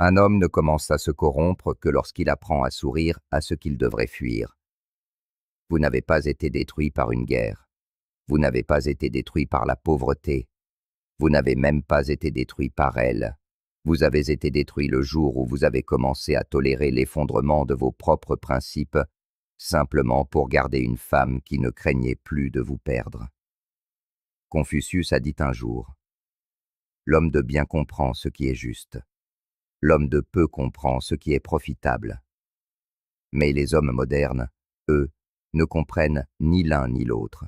Un homme ne commence à se corrompre que lorsqu'il apprend à sourire à ce qu'il devrait fuir. Vous n'avez pas été détruit par une guerre. Vous n'avez pas été détruit par la pauvreté. Vous n'avez même pas été détruit par elle. Vous avez été détruit le jour où vous avez commencé à tolérer l'effondrement de vos propres principes, simplement pour garder une femme qui ne craignait plus de vous perdre. Confucius a dit un jour, « L'homme de bien comprend ce qui est juste. L'homme de peu comprend ce qui est profitable. » Mais les hommes modernes, eux, ne comprennent ni l'un ni l'autre.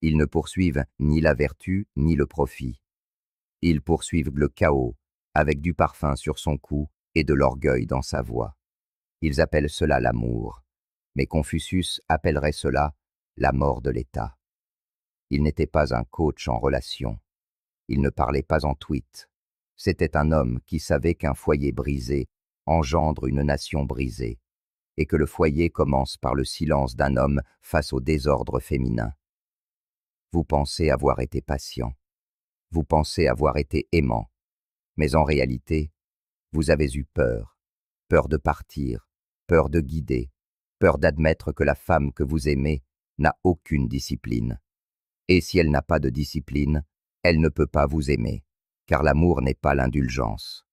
Ils ne poursuivent ni la vertu ni le profit. Ils poursuivent le chaos, avec du parfum sur son cou et de l'orgueil dans sa voix. Ils appellent cela l'amour, mais Confucius appellerait cela la mort de l'État. Il n'était pas un coach en relation. Il ne parlait pas en tweet. C'était un homme qui savait qu'un foyer brisé engendre une nation brisée, et que le foyer commence par le silence d'un homme face au désordre féminin. Vous pensez avoir été patient. Vous pensez avoir été aimant. Mais en réalité, vous avez eu peur. Peur de partir, peur de guider, peur d'admettre que la femme que vous aimez n'a aucune discipline. Et si elle n'a pas de discipline, elle ne peut pas vous aimer, car l'amour n'est pas l'indulgence.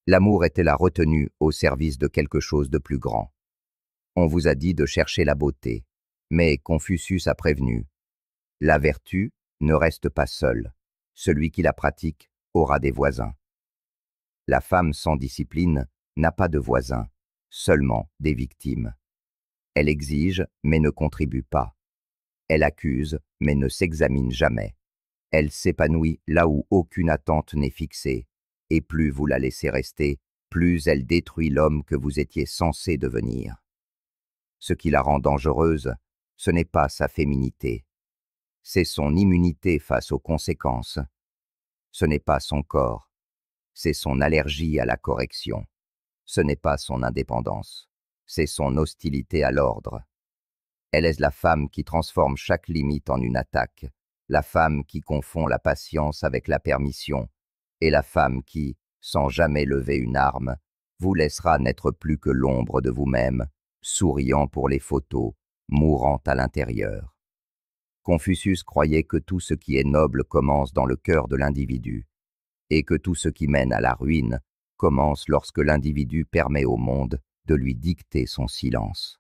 L'amour était la retenue au service de quelque chose de plus grand. On vous a dit de chercher la beauté, mais Confucius a prévenu. La vertu ne reste pas seule. Celui qui la pratique aura des voisins. La femme sans discipline n'a pas de voisins, seulement des victimes. Elle exige, mais ne contribue pas. Elle accuse, mais ne s'examine jamais. Elle s'épanouit là où aucune attente n'est fixée, et plus vous la laissez rester, plus elle détruit l'homme que vous étiez censé devenir. Ce qui la rend dangereuse, ce n'est pas sa féminité. C'est son immunité face aux conséquences. Ce n'est pas son corps. C'est son allergie à la correction. Ce n'est pas son indépendance. C'est son hostilité à l'ordre. Elle est la femme qui transforme chaque limite en une attaque, la femme qui confond la patience avec la permission, et la femme qui, sans jamais lever une arme, vous laissera n'être plus que l'ombre de vous-même, souriant pour les photos, mourant à l'intérieur. Confucius croyait que tout ce qui est noble commence dans le cœur de l'individu, et que tout ce qui mène à la ruine commence lorsque l'individu permet au monde de lui dicter son silence.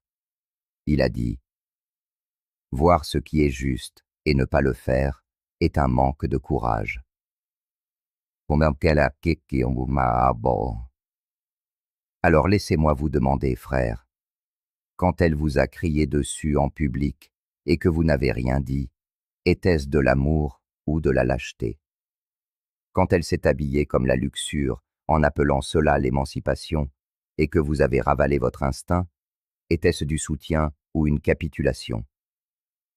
Il a dit, « Voir ce qui est juste et ne pas le faire est un manque de courage. » Alors laissez-moi vous demander, frère, quand elle vous a crié dessus en public et que vous n'avez rien dit, était-ce de l'amour ou de la lâcheté? Quand elle s'est habillée comme la luxure, en appelant cela l'émancipation, et que vous avez ravalé votre instinct, était-ce du soutien ou une capitulation?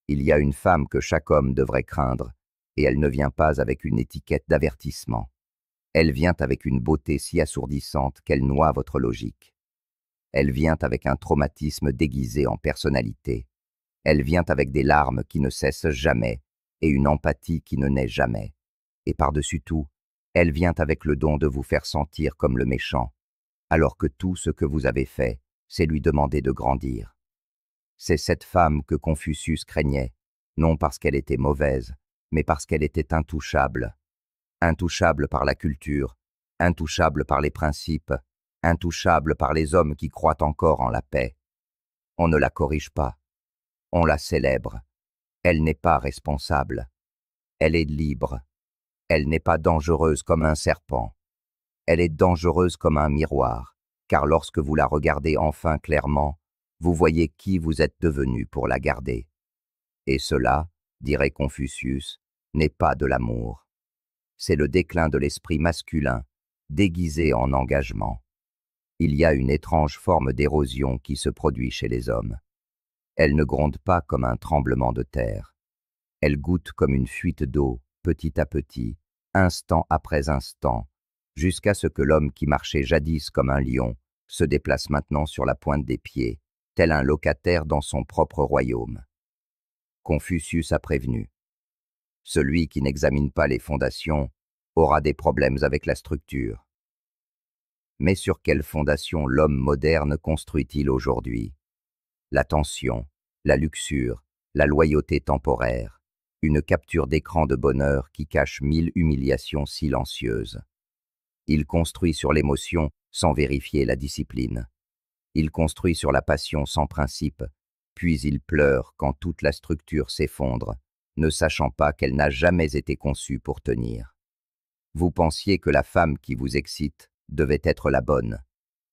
Il y a une femme que chaque homme devrait craindre, et elle ne vient pas avec une étiquette d'avertissement. Elle vient avec une beauté si assourdissante qu'elle noie votre logique. Elle vient avec un traumatisme déguisé en personnalité. Elle vient avec des larmes qui ne cessent jamais, et une empathie qui ne naît jamais. Et par-dessus tout, elle vient avec le don de vous faire sentir comme le méchant, alors que tout ce que vous avez fait, c'est lui demander de grandir. C'est cette femme que Confucius craignait, non parce qu'elle était mauvaise, mais parce qu'elle était intouchable. Intouchable par la culture, intouchable par les principes, intouchable par les hommes qui croient encore en la paix. On ne la corrige pas, on la célèbre. Elle n'est pas responsable. Elle est libre. Elle n'est pas dangereuse comme un serpent. Elle est dangereuse comme un miroir, car lorsque vous la regardez enfin clairement, vous voyez qui vous êtes devenu pour la garder. Et cela, dirait Confucius, n'est pas de l'amour. C'est le déclin de l'esprit masculin, déguisé en engagement. Il y a une étrange forme d'érosion qui se produit chez les hommes. Elle ne gronde pas comme un tremblement de terre. Elle goutte comme une fuite d'eau, petit à petit, instant après instant, jusqu'à ce que l'homme qui marchait jadis comme un lion se déplace maintenant sur la pointe des pieds, tel un locataire dans son propre royaume. Confucius a prévenu. Celui qui n'examine pas les fondations aura des problèmes avec la structure. Mais sur quelle fondation l'homme moderne construit-il aujourd'hui? La tension, la luxure, la loyauté temporaire, une capture d'écran de bonheur qui cache 1000 humiliations silencieuses. Il construit sur l'émotion sans vérifier la discipline. Il construit sur la passion sans principe, puis il pleure quand toute la structure s'effondre, ne sachant pas qu'elle n'a jamais été conçue pour tenir. Vous pensiez que la femme qui vous excite devait être la bonne.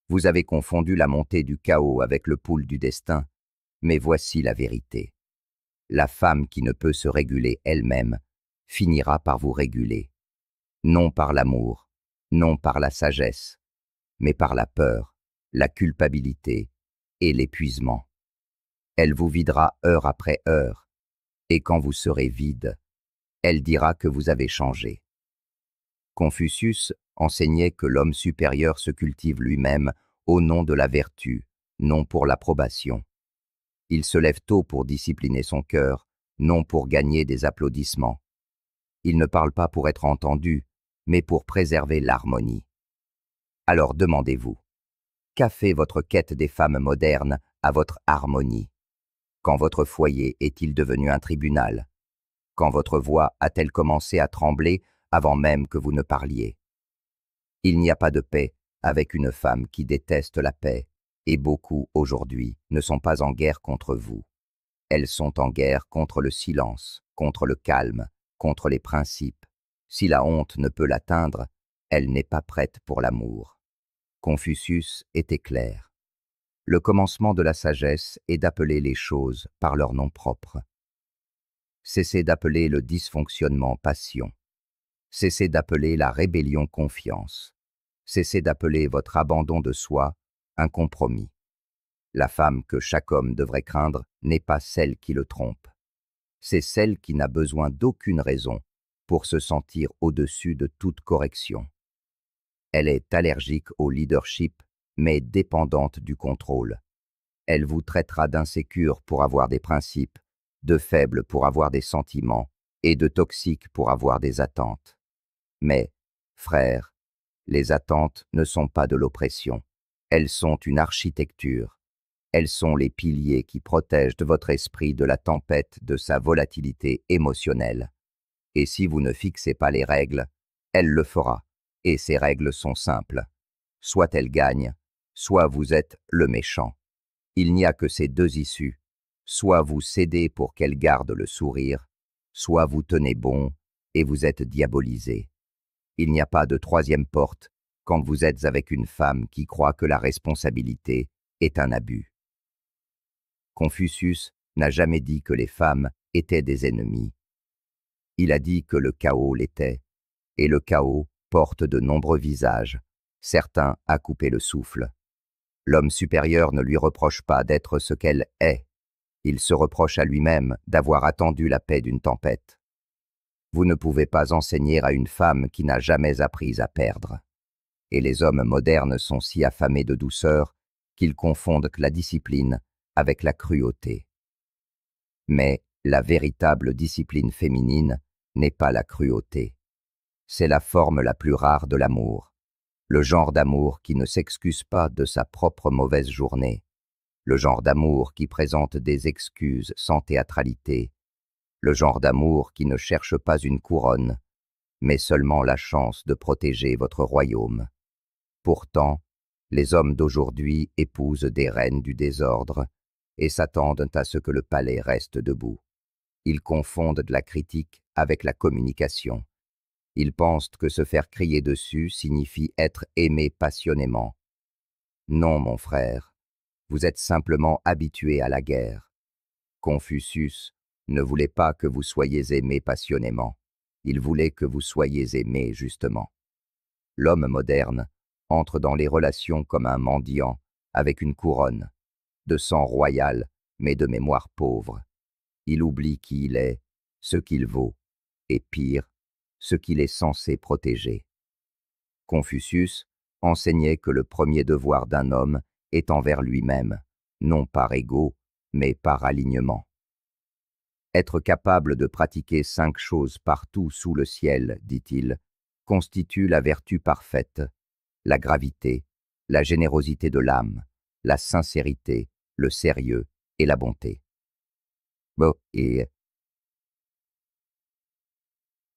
Vous avez confondu la montée du chaos avec le pool du destin, mais voici la vérité. La femme qui ne peut se réguler elle-même finira par vous réguler. Non par l'amour, non par la sagesse, mais par la peur, la culpabilité et l'épuisement. Elle vous videra heure après heure, et quand vous serez vide, elle dira que vous avez changé. Confucius enseignait que l'homme supérieur se cultive lui-même au nom de la vertu, non pour l'approbation. Il se lève tôt pour discipliner son cœur, non pour gagner des applaudissements. Il ne parle pas pour être entendu, mais pour préserver l'harmonie. Alors demandez-vous, qu'a fait votre quête des femmes modernes à votre harmonie? Quand votre foyer est-il devenu un tribunal? Quand votre voix a-t-elle commencé à trembler avant même que vous ne parliez? Il n'y a pas de paix avec une femme qui déteste la paix, et beaucoup, aujourd'hui, ne sont pas en guerre contre vous. Elles sont en guerre contre le silence, contre le calme, contre les principes. Si la honte ne peut l'atteindre, elle n'est pas prête pour l'amour. Confucius était clair. Le commencement de la sagesse est d'appeler les choses par leur nom propre. Cessez d'appeler le dysfonctionnement passion. Cessez d'appeler la rébellion confiance. Cessez d'appeler votre abandon de soi un compromis. La femme que chaque homme devrait craindre n'est pas celle qui le trompe. C'est celle qui n'a besoin d'aucune raison pour se sentir au-dessus de toute correction. Elle est allergique au leadership, mais dépendante du contrôle. Elle vous traitera d'insécure pour avoir des principes, de faible pour avoir des sentiments et de toxique pour avoir des attentes. Mais, frères, les attentes ne sont pas de l'oppression. Elles sont une architecture. Elles sont les piliers qui protègent votre esprit de la tempête de sa volatilité émotionnelle. Et si vous ne fixez pas les règles, elle le fera. Et ces règles sont simples. Soit elle gagne, soit vous êtes le méchant. Il n'y a que ces deux issues. Soit vous cédez pour qu'elle garde le sourire, soit vous tenez bon et vous êtes diabolisé. Il n'y a pas de troisième porte quand vous êtes avec une femme qui croit que la responsabilité est un abus. Confucius n'a jamais dit que les femmes étaient des ennemis. Il a dit que le chaos l'était, et le chaos porte de nombreux visages, certains à couper le souffle. L'homme supérieur ne lui reproche pas d'être ce qu'elle est. Il se reproche à lui-même d'avoir attendu la paix d'une tempête. Vous ne pouvez pas enseigner à une femme qui n'a jamais appris à perdre. Et les hommes modernes sont si affamés de douceur qu'ils confondent la discipline avec la cruauté. Mais la véritable discipline féminine n'est pas la cruauté. C'est la forme la plus rare de l'amour. Le genre d'amour qui ne s'excuse pas de sa propre mauvaise journée. Le genre d'amour qui présente des excuses sans théâtralité. Le genre d'amour qui ne cherche pas une couronne, mais seulement la chance de protéger votre royaume. Pourtant, les hommes d'aujourd'hui épousent des reines du désordre et s'attendent à ce que le palais reste debout. Ils confondent la critique avec la communication. Ils pensent que se faire crier dessus signifie être aimé passionnément. Non, mon frère, vous êtes simplement habitué à la guerre. Confucius ne voulait pas que vous soyez aimé passionnément. Il voulait que vous soyez aimé justement. L'homme moderne entre dans les relations comme un mendiant avec une couronne, de sang royal mais de mémoire pauvre. Il oublie qui il est, ce qu'il vaut, et pire, ce qu'il est censé protéger. Confucius enseignait que le premier devoir d'un homme est envers lui-même, non par ego, mais par alignement. Être capable de pratiquer 5 choses partout sous le ciel, dit-il, constitue la vertu parfaite, la gravité, la générosité de l'âme, la sincérité, le sérieux et la bonté. Bon,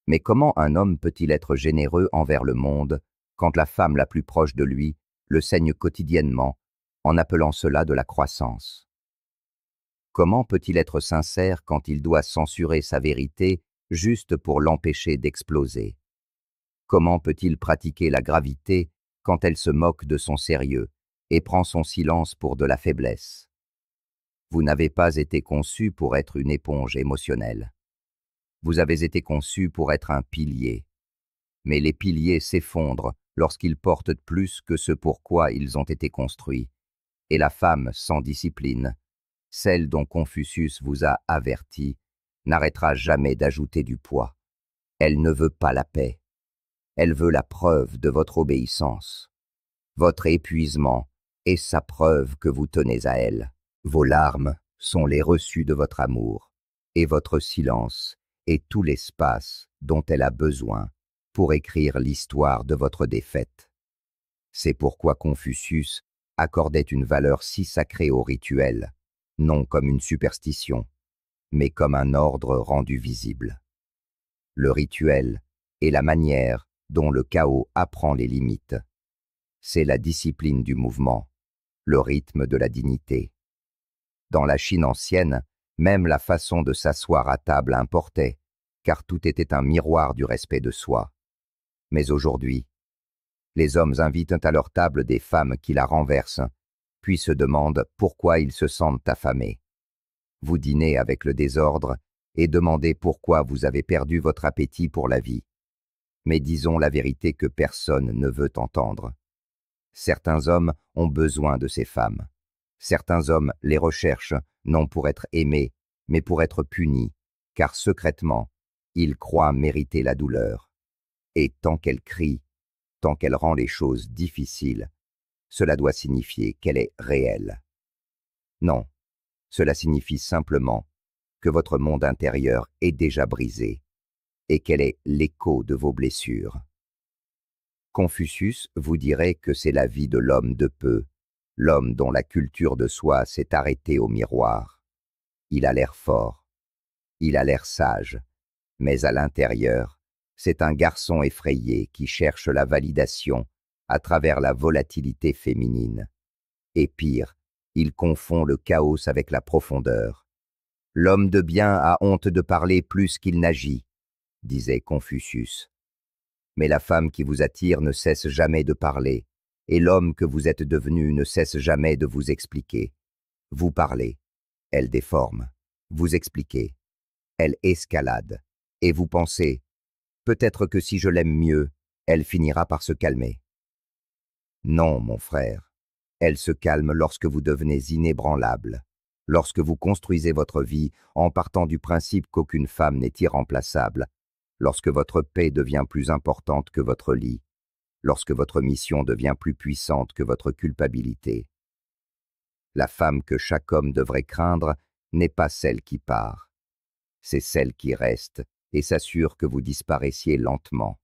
mais comment un homme peut-il être généreux envers le monde quand la femme la plus proche de lui le saigne quotidiennement en appelant cela de la croissance? Comment peut-il être sincère quand il doit censurer sa vérité juste pour l'empêcher d'exploser? Comment peut-il pratiquer la gravité quand elle se moque de son sérieux et prend son silence pour de la faiblesse? Vous n'avez pas été conçu pour être une éponge émotionnelle. Vous avez été conçu pour être un pilier. Mais les piliers s'effondrent lorsqu'ils portent plus que ce pour quoi ils ont été construits. Et la femme sans discipline, celle dont Confucius vous a averti, n'arrêtera jamais d'ajouter du poids. Elle ne veut pas la paix. Elle veut la preuve de votre obéissance. Votre épuisement est sa preuve que vous tenez à elle. Vos larmes sont les reçus de votre amour, et votre silence est tout l'espace dont elle a besoin pour écrire l'histoire de votre défaite. C'est pourquoi Confucius accordait une valeur si sacrée au rituel, non comme une superstition, mais comme un ordre rendu visible. Le rituel est la manière dont le chaos apprend les limites. C'est la discipline du mouvement, le rythme de la dignité. Dans la Chine ancienne, même la façon de s'asseoir à table importait, car tout était un miroir du respect de soi. Mais aujourd'hui, les hommes invitent à leur table des femmes qui la renversent, puis se demandent pourquoi ils se sentent affamés. Vous dînez avec le désordre et demandez pourquoi vous avez perdu votre appétit pour la vie. Mais disons la vérité que personne ne veut entendre. Certains hommes ont besoin de ces femmes. Certains hommes les recherchent non pour être aimés, mais pour être punis, car secrètement, ils croient mériter la douleur. Et tant qu'elle crie, tant qu'elle rend les choses difficiles, cela doit signifier qu'elle est réelle. Non, cela signifie simplement que votre monde intérieur est déjà brisé et qu'elle est l'écho de vos blessures. Confucius vous dirait que c'est la vie de l'homme de peu, l'homme dont la culture de soi s'est arrêtée au miroir. Il a l'air fort, il a l'air sage, mais à l'intérieur, c'est un garçon effrayé qui cherche la validation à travers la volatilité féminine. Et pire, il confond le chaos avec la profondeur. L'homme de bien a honte de parler plus qu'il n'agit, disait Confucius. Mais la femme qui vous attire ne cesse jamais de parler, et l'homme que vous êtes devenu ne cesse jamais de vous expliquer. Vous parlez, elle déforme. Vous expliquez, elle escalade. Et vous pensez, peut-être que si je l'aime mieux, elle finira par se calmer. Non, mon frère, elle se calme lorsque vous devenez inébranlable, lorsque vous construisez votre vie en partant du principe qu'aucune femme n'est irremplaçable, lorsque votre paix devient plus importante que votre lit, lorsque votre mission devient plus puissante que votre culpabilité. La femme que chaque homme devrait craindre n'est pas celle qui part, c'est celle qui reste et s'assure que vous disparaissiez lentement.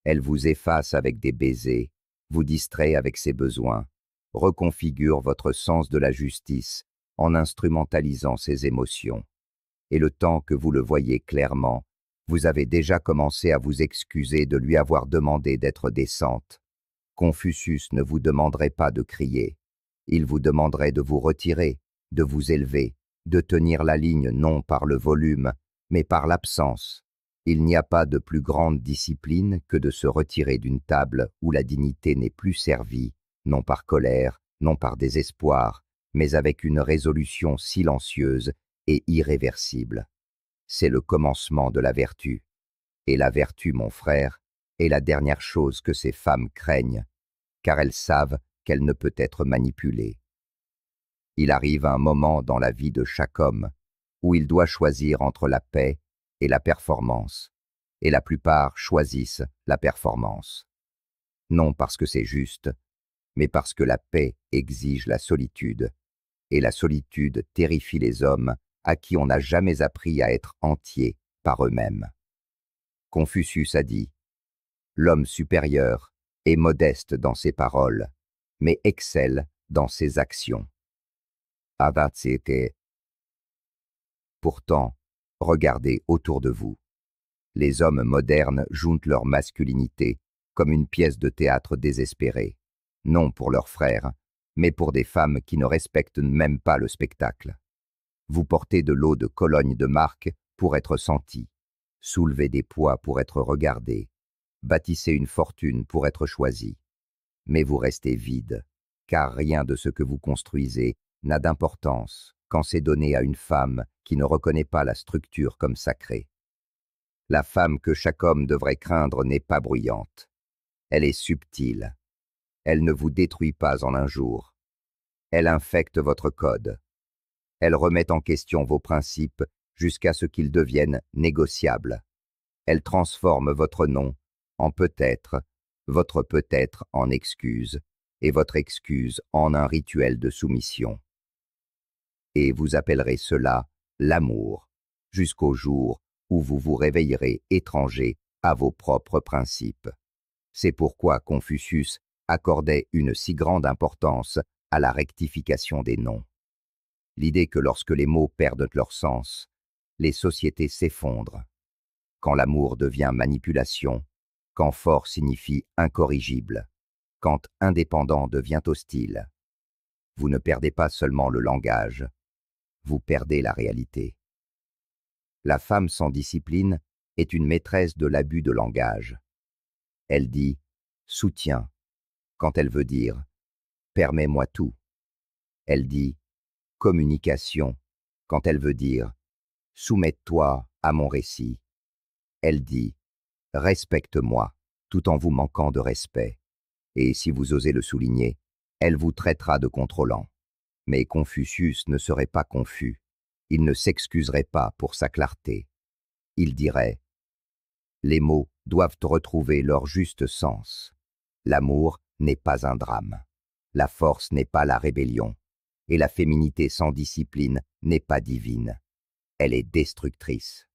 Elle vous efface avec des baisers, vous distrait avec ses besoins, reconfigure votre sens de la justice en instrumentalisant ses émotions. Et le temps que vous le voyez clairement, vous avez déjà commencé à vous excuser de lui avoir demandé d'être décente. Confucius ne vous demanderait pas de crier. Il vous demanderait de vous retirer, de vous élever, de tenir la ligne non par le volume, mais par l'absence. Il n'y a pas de plus grande discipline que de se retirer d'une table où la dignité n'est plus servie, non par colère, non par désespoir, mais avec une résolution silencieuse et irréversible. C'est le commencement de la vertu. Et la vertu, mon frère, est la dernière chose que ces femmes craignent, car elles savent qu'elle ne peut être manipulée. Il arrive un moment dans la vie de chaque homme où il doit choisir entre la paix et la performance, et la plupart choisissent la performance. Non parce que c'est juste, mais parce que la paix exige la solitude, et la solitude terrifie les hommes à qui on n'a jamais appris à être entiers par eux-mêmes. Confucius a dit « L'homme supérieur est modeste dans ses paroles, mais excelle dans ses actions. Avatsete. Pourtant, regardez autour de vous. Les hommes modernes jouent leur masculinité comme une pièce de théâtre désespérée, non pour leurs frères, mais pour des femmes qui ne respectent même pas le spectacle. Vous portez de l'eau de Cologne de marque pour être senti, soulevez des poids pour être regardé, bâtissez une fortune pour être choisi. Mais vous restez vide, car rien de ce que vous construisez n'a d'importance quand c'est donné à une femme qui ne reconnaît pas la structure comme sacrée. La femme que chaque homme devrait craindre n'est pas bruyante. Elle est subtile. Elle ne vous détruit pas en un jour. Elle infecte votre code. Elle remet en question vos principes jusqu'à ce qu'ils deviennent négociables. Elle transforme votre non en peut-être, votre peut-être en excuse, et votre excuse en un rituel de soumission. Et vous appellerez cela l'amour, jusqu'au jour où vous vous réveillerez étranger à vos propres principes. C'est pourquoi Confucius accordait une si grande importance à la rectification des noms. L'idée que lorsque les mots perdent leur sens, les sociétés s'effondrent. Quand l'amour devient manipulation, quand fort signifie incorrigible, quand indépendant devient hostile. Vous ne perdez pas seulement le langage, vous perdez la réalité. La femme sans discipline est une maîtresse de l'abus de langage. Elle dit « soutiens » quand elle veut dire « permets-moi tout ». Elle dit « communication » quand elle veut dire « soumets-toi à mon récit ». Elle dit « respecte-moi » tout en vous manquant de respect. Et si vous osez le souligner, elle vous traitera de contrôlant. Mais Confucius ne serait pas confus. Il ne s'excuserait pas pour sa clarté. Il dirait « les mots doivent retrouver leur juste sens. L'amour n'est pas un drame. La force n'est pas la rébellion. Et la féminité sans discipline n'est pas divine. Elle est destructrice. »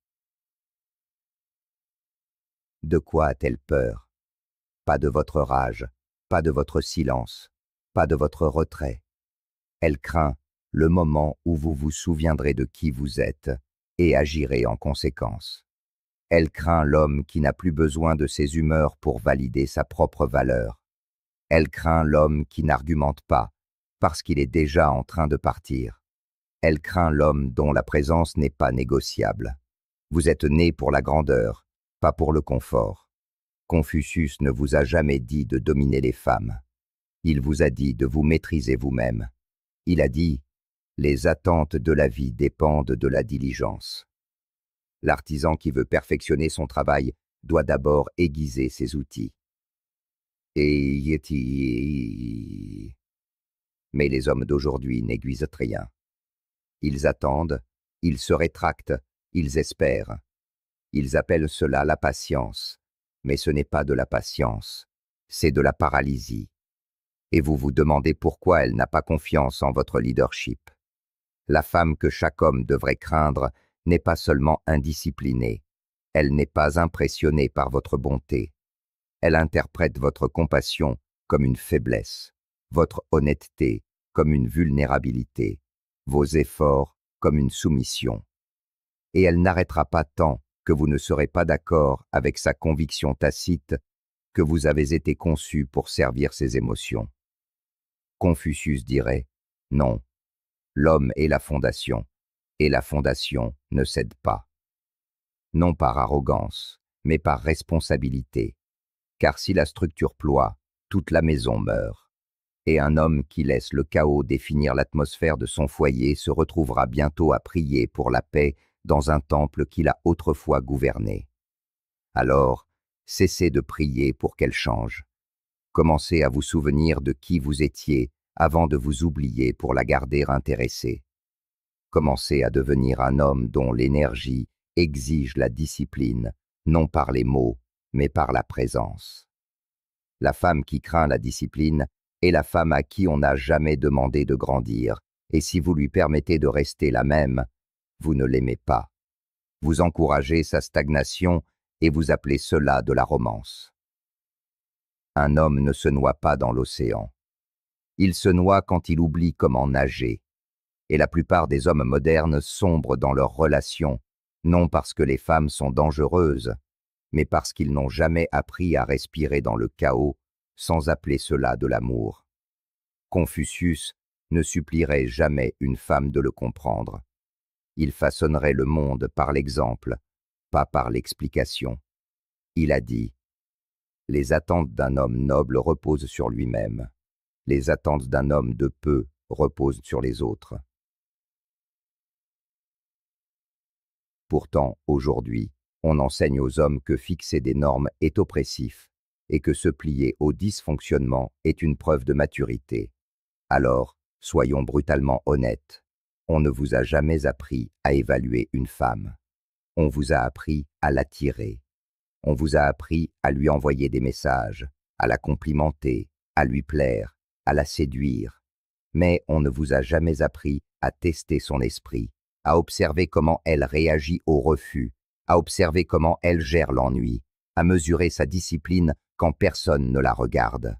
De quoi a-t-elle peur? Pas de votre rage, pas de votre silence, pas de votre retrait. Elle craint le moment où vous vous souviendrez de qui vous êtes et agirez en conséquence. Elle craint l'homme qui n'a plus besoin de ses humeurs pour valider sa propre valeur. Elle craint l'homme qui n'argumente pas parce qu'il est déjà en train de partir. Elle craint l'homme dont la présence n'est pas négociable. Vous êtes né pour la grandeur, pas pour le confort. Confucius ne vous a jamais dit de dominer les femmes. Il vous a dit de vous maîtriser vous-même. Il a dit « les attentes de la vie dépendent de la diligence ». L'artisan qui veut perfectionner son travail doit d'abord aiguiser ses outils. Mais les hommes d'aujourd'hui n'aiguisent rien. Ils attendent, ils se rétractent, ils espèrent. Ils appellent cela la patience, mais ce n'est pas de la patience, c'est de la paralysie. Et vous vous demandez pourquoi elle n'a pas confiance en votre leadership. La femme que chaque homme devrait craindre n'est pas seulement indisciplinée, elle n'est pas impressionnée par votre bonté. Elle interprète votre compassion comme une faiblesse, votre honnêteté comme une vulnérabilité, vos efforts comme une soumission. Et elle n'arrêtera pas tant que vous ne serez pas d'accord avec sa conviction tacite que vous avez été conçu pour servir ses émotions. Confucius dirait « non, l'homme est la fondation, et la fondation ne cède pas. » Non par arrogance, mais par responsabilité, car si la structure ploie, toute la maison meurt. Et un homme qui laisse le chaos définir l'atmosphère de son foyer se retrouvera bientôt à prier pour la paix dans un temple qu'il a autrefois gouverné. Alors, cessez de prier pour qu'elle change. Commencez à vous souvenir de qui vous étiez avant de vous oublier pour la garder intéressée. Commencez à devenir un homme dont l'énergie exige la discipline, non par les mots, mais par la présence. La femme qui craint la discipline est la femme à qui on n'a jamais demandé de grandir, et si vous lui permettez de rester la même, vous ne l'aimez pas. Vous encouragez sa stagnation et vous appelez cela de la romance. Un homme ne se noie pas dans l'océan. Il se noie quand il oublie comment nager. Et la plupart des hommes modernes sombrent dans leurs relations, non parce que les femmes sont dangereuses, mais parce qu'ils n'ont jamais appris à respirer dans le chaos sans appeler cela de l'amour. Confucius ne supplierait jamais une femme de le comprendre. Il façonnerait le monde par l'exemple, pas par l'explication. Il a dit « Les attentes d'un homme noble reposent sur lui-même. Les attentes d'un homme de peu reposent sur les autres. » Pourtant, aujourd'hui, on enseigne aux hommes que fixer des normes est oppressif et que se plier au dysfonctionnement est une preuve de maturité. Alors, soyons brutalement honnêtes. On ne vous a jamais appris à évaluer une femme. On vous a appris à l'attirer. On vous a appris à lui envoyer des messages, à la complimenter, à lui plaire, à la séduire. Mais on ne vous a jamais appris à tester son esprit, à observer comment elle réagit au refus, à observer comment elle gère l'ennui, à mesurer sa discipline quand personne ne la regarde.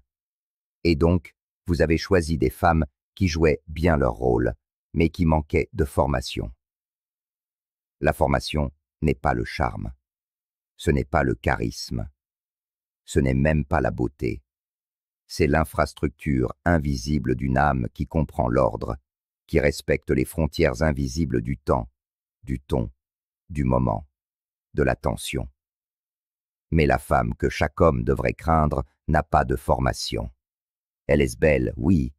Et donc, vous avez choisi des femmes qui jouaient bien leur rôle, mais qui manquaient de formation. La formation n'est pas le charme. Ce n'est pas le charisme. Ce n'est même pas la beauté. C'est l'infrastructure invisible d'une âme qui comprend l'ordre, qui respecte les frontières invisibles du temps, du ton, du moment, de l'attention. Mais la femme que chaque homme devrait craindre n'a pas de formation. Elle est belle, oui,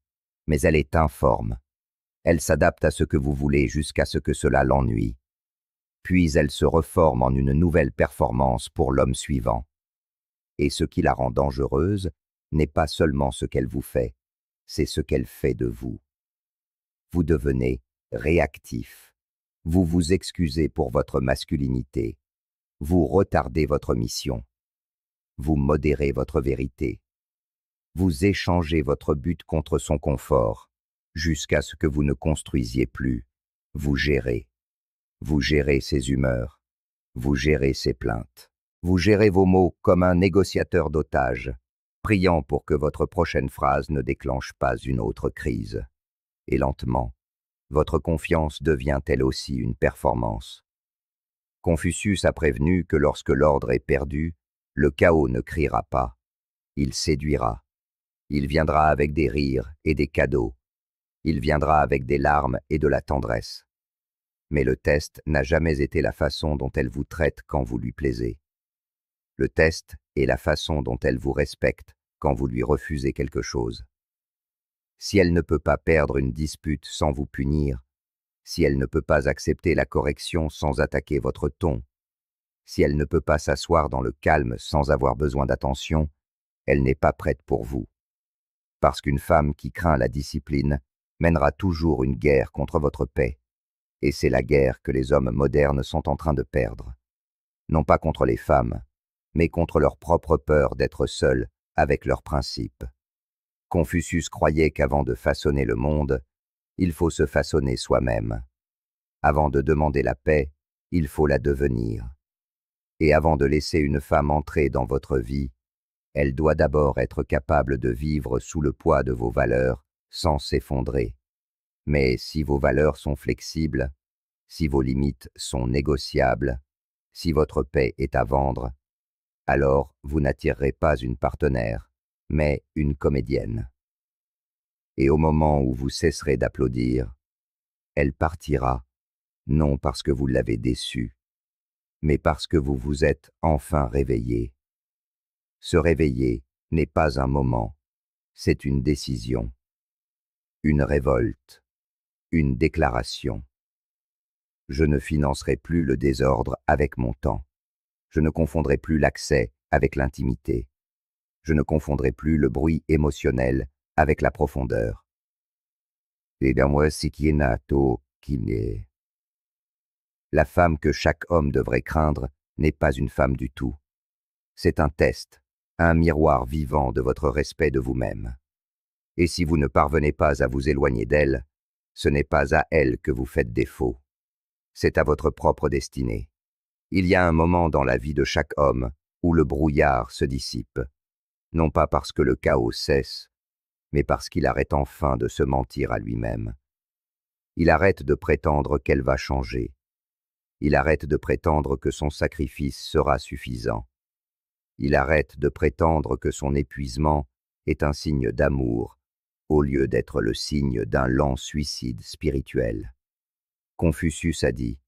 mais elle est informe. Elle s'adapte à ce que vous voulez jusqu'à ce que cela l'ennuie. Puis elle se reforme en une nouvelle performance pour l'homme suivant. Et ce qui la rend dangereuse n'est pas seulement ce qu'elle vous fait, c'est ce qu'elle fait de vous. Vous devenez réactif. Vous vous excusez pour votre masculinité. Vous retardez votre mission. Vous modérez votre vérité. Vous échangez votre but contre son confort, jusqu'à ce que vous ne construisiez plus. Vous gérez. Vous gérez ses humeurs. Vous gérez ses plaintes. Vous gérez vos mots comme un négociateur d'otages, priant pour que votre prochaine phrase ne déclenche pas une autre crise. Et lentement, votre confiance devient elle aussi une performance. Confucius a prévenu que lorsque l'ordre est perdu, le chaos ne criera pas. Il séduira. Il viendra avec des rires et des cadeaux. Il viendra avec des larmes et de la tendresse. Mais le test n'a jamais été la façon dont elle vous traite quand vous lui plaisez. Le test est la façon dont elle vous respecte quand vous lui refusez quelque chose. Si elle ne peut pas perdre une dispute sans vous punir, si elle ne peut pas accepter la correction sans attaquer votre ton, si elle ne peut pas s'asseoir dans le calme sans avoir besoin d'attention, elle n'est pas prête pour vous. Parce qu'une femme qui craint la discipline mènera toujours une guerre contre votre paix. Et c'est la guerre que les hommes modernes sont en train de perdre. Non pas contre les femmes, mais contre leur propre peur d'être seuls avec leurs principes. Confucius croyait qu'avant de façonner le monde, il faut se façonner soi-même. Avant de demander la paix, il faut la devenir. Et avant de laisser une femme entrer dans votre vie, elle doit d'abord être capable de vivre sous le poids de vos valeurs sans s'effondrer. Mais si vos valeurs sont flexibles, si vos limites sont négociables, si votre paix est à vendre, alors vous n'attirerez pas une partenaire, mais une comédienne. Et au moment où vous cesserez d'applaudir, elle partira, non parce que vous l'avez déçue, mais parce que vous vous êtes enfin réveillé. Se réveiller n'est pas un moment, c'est une décision, une révolte, une déclaration. Je ne financerai plus le désordre avec mon temps. Je ne confondrai plus l'accès avec l'intimité. Je ne confondrai plus le bruit émotionnel avec la profondeur. La femme que chaque homme devrait craindre n'est pas une femme du tout. C'est un test, un miroir vivant de votre respect de vous-même. Et si vous ne parvenez pas à vous éloigner d'elle, ce n'est pas à elle que vous faites défaut. C'est à votre propre destinée. Il y a un moment dans la vie de chaque homme où le brouillard se dissipe. Non pas parce que le chaos cesse, mais parce qu'il arrête enfin de se mentir à lui-même. Il arrête de prétendre qu'elle va changer. Il arrête de prétendre que son sacrifice sera suffisant. Il arrête de prétendre que son épuisement est un signe d'amour, au lieu d'être le signe d'un lent suicide spirituel. Confucius a dit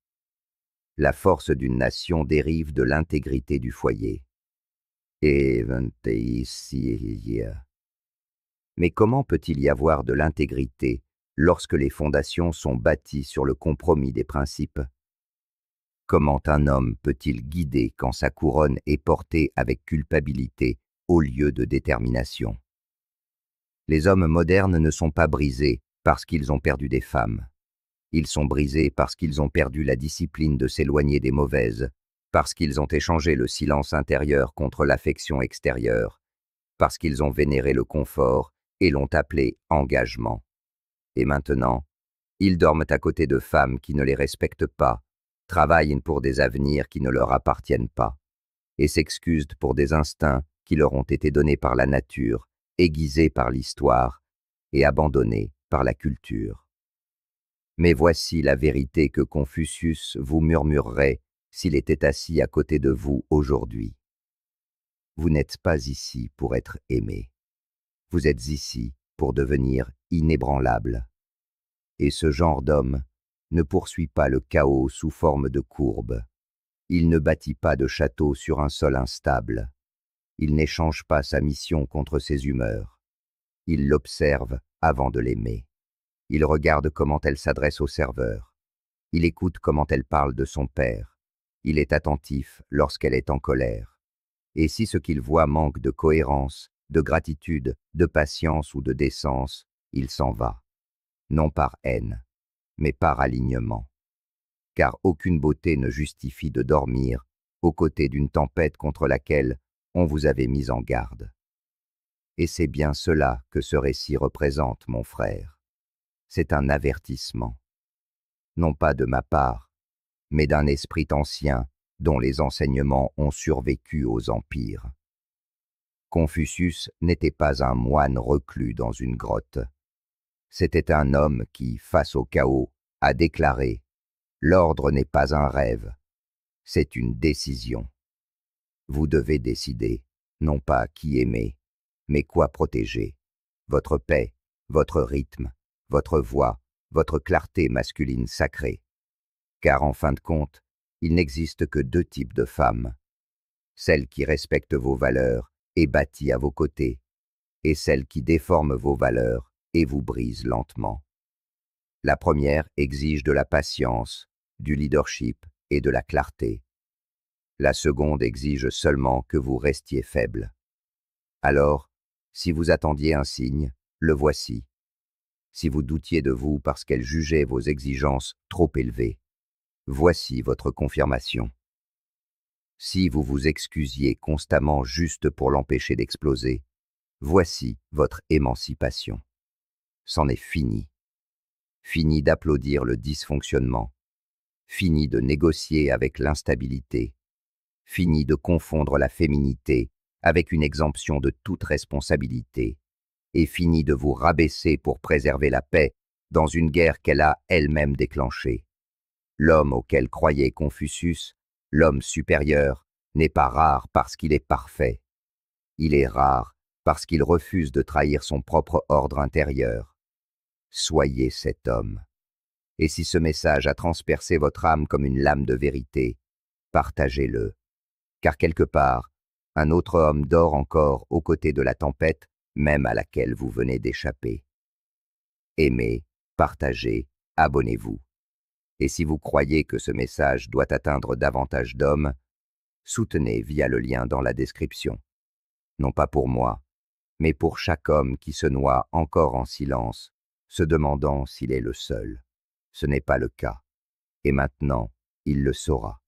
« La force d'une nation dérive de l'intégrité du foyer. » Mais comment peut-il y avoir de l'intégrité lorsque les fondations sont bâties sur le compromis des principes? Comment un homme peut-il guider quand sa couronne est portée avec culpabilité au lieu de détermination? Les hommes modernes ne sont pas brisés parce qu'ils ont perdu des femmes. Ils sont brisés parce qu'ils ont perdu la discipline de s'éloigner des mauvaises, parce qu'ils ont échangé le silence intérieur contre l'affection extérieure, parce qu'ils ont vénéré le confort et l'ont appelé engagement. Et maintenant, ils dorment à côté de femmes qui ne les respectent pas, travaillent pour des avenirs qui ne leur appartiennent pas, et s'excusent pour des instincts qui leur ont été donnés par la nature, aiguisés par l'histoire et abandonnés par la culture. Mais voici la vérité que Confucius vous murmurerait s'il était assis à côté de vous aujourd'hui. Vous n'êtes pas ici pour être aimé. Vous êtes ici pour devenir inébranlable. Et ce genre d'homme ne poursuit pas le chaos sous forme de courbes. Il ne bâtit pas de château sur un sol instable. Il n'échange pas sa mission contre ses humeurs. Il l'observe avant de l'aimer. Il regarde comment elle s'adresse au serveur. Il écoute comment elle parle de son père. Il est attentif lorsqu'elle est en colère. Et si ce qu'il voit manque de cohérence, de gratitude, de patience ou de décence, il s'en va. Non par haine, mais par alignement. Car aucune beauté ne justifie de dormir aux côtés d'une tempête contre laquelle on vous avait mis en garde. Et c'est bien cela que ce récit représente, mon frère. C'est un avertissement, non pas de ma part, mais d'un esprit ancien dont les enseignements ont survécu aux empires. Confucius n'était pas un moine reclus dans une grotte. C'était un homme qui, face au chaos, a déclaré « L'ordre n'est pas un rêve, c'est une décision. Vous devez décider, non pas qui aimer, mais quoi protéger, votre paix, votre rythme, votre voix, votre clarté masculine sacrée. Car en fin de compte, il n'existe que deux types de femmes. Celle qui respecte vos valeurs et bâtit à vos côtés, et celle qui déforme vos valeurs et vous brise lentement. La première exige de la patience, du leadership et de la clarté. La seconde exige seulement que vous restiez faible. Alors, si vous attendiez un signe, le voici. Si vous doutiez de vous parce qu'elle jugeait vos exigences trop élevées, voici votre confirmation. Si vous vous excusiez constamment juste pour l'empêcher d'exploser, voici votre émancipation. C'en est fini. Fini d'applaudir le dysfonctionnement. Fini de négocier avec l'instabilité. Fini de confondre la féminité avec une exemption de toute responsabilité. Et fini de vous rabaisser pour préserver la paix dans une guerre qu'elle a elle-même déclenchée. L'homme auquel croyait Confucius, l'homme supérieur, n'est pas rare parce qu'il est parfait. Il est rare parce qu'il refuse de trahir son propre ordre intérieur. Soyez cet homme. Et si ce message a transpercé votre âme comme une lame de vérité, partagez-le. Car quelque part, un autre homme dort encore aux côtés de la tempête, même à laquelle vous venez d'échapper. Aimez, partagez, abonnez-vous. Et si vous croyez que ce message doit atteindre davantage d'hommes, soutenez via le lien dans la description. Non pas pour moi, mais pour chaque homme qui se noie encore en silence, se demandant s'il est le seul. Ce n'est pas le cas. Et maintenant, il le saura.